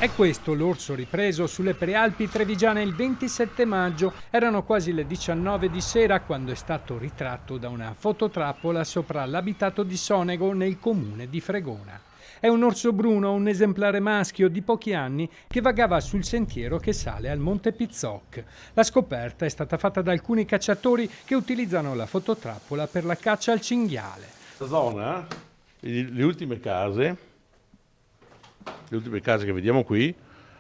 È questo l'orso ripreso sulle prealpi trevigiane il 27 maggio. Erano quasi le 19 di sera quando è stato ritratto da una fototrappola sopra l'abitato di Sonego nel comune di Fregona. È un orso bruno, un esemplare maschio di pochi anni che vagava sul sentiero che sale al Monte Pizzoc. La scoperta è stata fatta da alcuni cacciatori che utilizzano la fototrappola per la caccia al cinghiale. La zona, le ultime case che vediamo qui,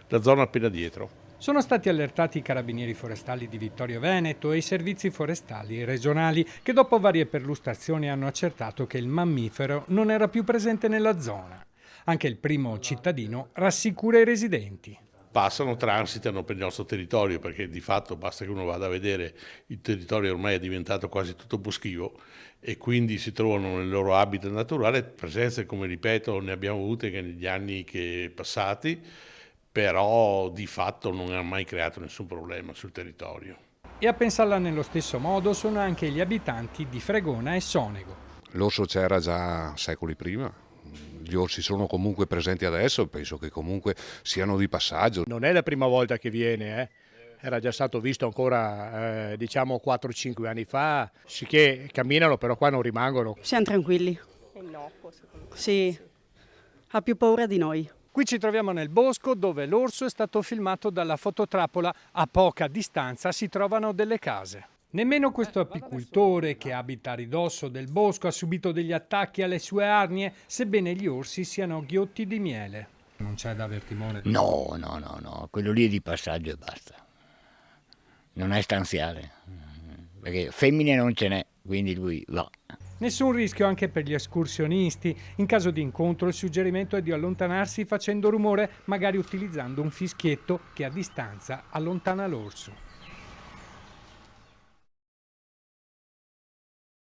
la zona appena dietro. Sono stati allertati i carabinieri forestali di Vittorio Veneto e i servizi forestali regionali che dopo varie perlustrazioni hanno accertato che il mammifero non era più presente nella zona. Anche il primo cittadino rassicura i residenti. Transitano per il nostro territorio, perché di fatto basta che uno vada a vedere, il territorio ormai è diventato quasi tutto boschivo e quindi si trovano nel loro habitat naturale. Presenze, come ripeto, ne abbiamo avute che negli anni passati, però di fatto non ha mai creato nessun problema sul territorio. E a pensarla nello stesso modo sono anche gli abitanti di Fregona e Sonego. L'orso c'era già secoli prima. Gli orsi sono comunque presenti adesso, penso che comunque siano di passaggio. Non è la prima volta che viene, Era già stato visto ancora 4-5 anni fa, sicché camminano però qua non rimangono. Siamo tranquilli. È innocuo secondo me. Sì, ha più paura di noi. Qui ci troviamo nel bosco dove l'orso è stato filmato dalla fototrappola. A poca distanza si trovano delle case. Nemmeno questo apicoltore che abita a ridosso del bosco ha subito degli attacchi alle sue arnie, sebbene gli orsi siano ghiotti di miele. Non c'è da aver timore? No, quello lì è di passaggio e basta. Non è stanziale, perché femmine non ce n'è, quindi lui va. Nessun rischio anche per gli escursionisti. In caso di incontro il suggerimento è di allontanarsi facendo rumore, magari utilizzando un fischietto che a distanza allontana l'orso.